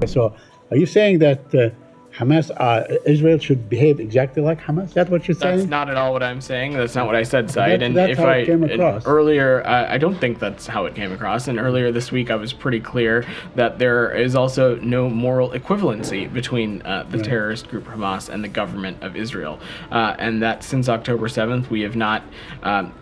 So are you saying that Israel should behave exactly like Hamas? Is that what you're saying? That's not at all what I'm saying. That's not what I said, Saeed. That's how it came across. Earlier, I don't think that's how it came across. And earlier this week, I was pretty clear that there is also no moral equivalency between the terrorist group Hamas and the government of Israel, and that since October 7th, we have not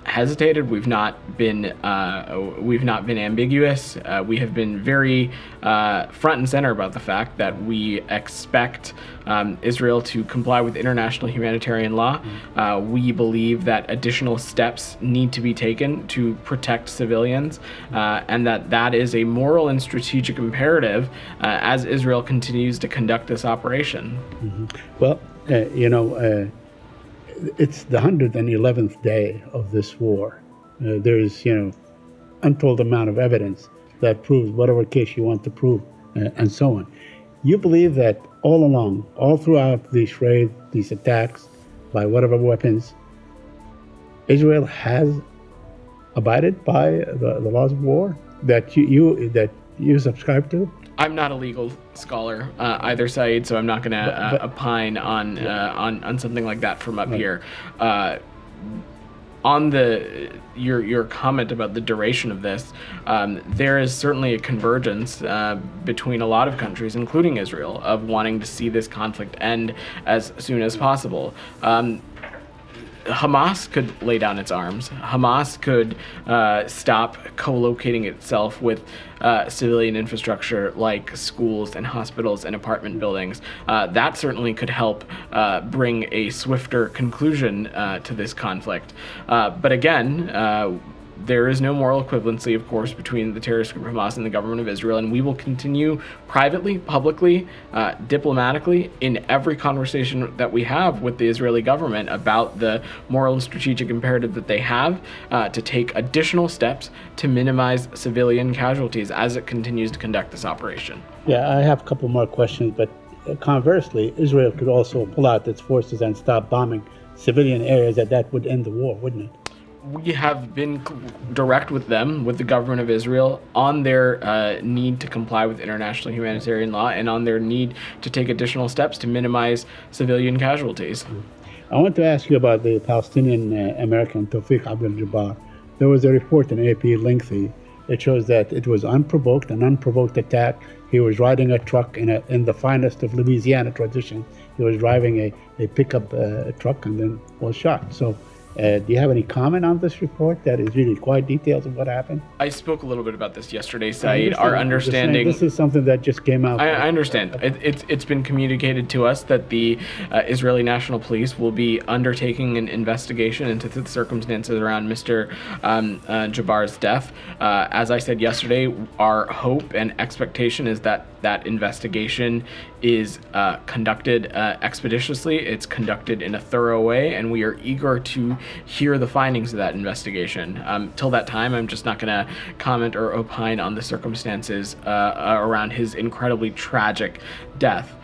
hesitated. We've not been ambiguous. We have been very front and center about the fact that we expect Israel to comply with international humanitarian law. We believe that additional steps need to be taken to protect civilians, and that is a moral and strategic imperative as Israel continues to conduct this operation. Mm-hmm. Well, it's the 111th day of this war. There is, untold amount of evidence that proves whatever case you want to prove, and so on. You believe that all along, all throughout these raids, these attacks, by whatever weapons, Israel has abided by the laws of war that you subscribe to? I'm not a legal scholar either, Saeed, so I'm not going to opine on something like that from up here. On your comment about the duration of this, there is certainly a convergence between a lot of countries, including Israel, of wanting to see this conflict end as soon as possible. Hamas could lay down its arms. Hamas could stop co-locating itself with civilian infrastructure like schools and hospitals and apartment buildings. That certainly could help bring a swifter conclusion to this conflict. But again, there is no moral equivalency, of course, between the terrorist group Hamas and the government of Israel, and we will continue privately, publicly, diplomatically, in every conversation that we have with the Israeli government about the moral and strategic imperative that they have to take additional steps to minimize civilian casualties as it continues to conduct this operation. Yeah, I have a couple more questions, but conversely, Israel could also pull out its forces and stop bombing civilian areas, that would end the war, wouldn't it? We have been direct with them, with the government of Israel, on their need to comply with international humanitarian law and on their need to take additional steps to minimize civilian casualties. I want to ask you about the Palestinian American Tawfiq Abdul-Jabbar. There was a report in AP, lengthy. It shows that it was an unprovoked attack. He was riding a truck in the finest of Louisiana tradition. He was driving a pickup truck and then was shot. So do you have any comment on this report that is really quite detailed of what happened? I spoke a little bit about this yesterday, Saeed. Our understanding... This is something that just came out. I understand. It's been communicated to us that the Israeli National Police will be undertaking an investigation into the circumstances around Mr. Jabbar's death. As I said yesterday, our hope and expectation is that that investigation is conducted expeditiously. It's conducted in a thorough way, and we are eager to hear the findings of that investigation. Till that time, I'm just not going to comment or opine on the circumstances around his incredibly tragic death.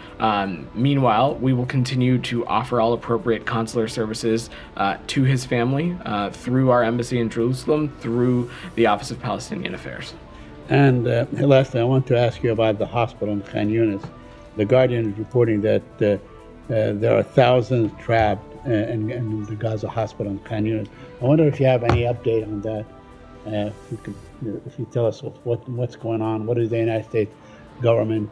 Meanwhile, we will continue to offer all appropriate consular services to his family through our embassy in Jerusalem, through the Office of Palestinian Affairs. And lastly, I want to ask you about the hospital in Khan Yunis. The Guardian is reporting that there are thousands trapped in the Gaza hospital in Khan Yunis. I wonder if you have any update on that. If you tell us what's going on, what is the United States government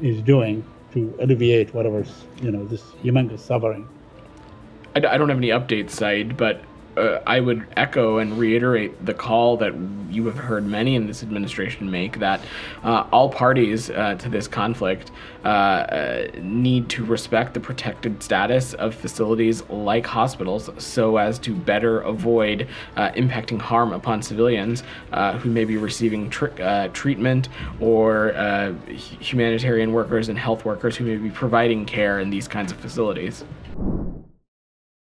is doing to alleviate whatever's this humongous suffering. I don't have any updates, Saeed, but I would echo and reiterate the call that you have heard many in this administration make, that all parties to this conflict need to respect the protected status of facilities like hospitals so as to better avoid impacting harm upon civilians who may be receiving treatment, or humanitarian workers and health workers who may be providing care in these kinds of facilities.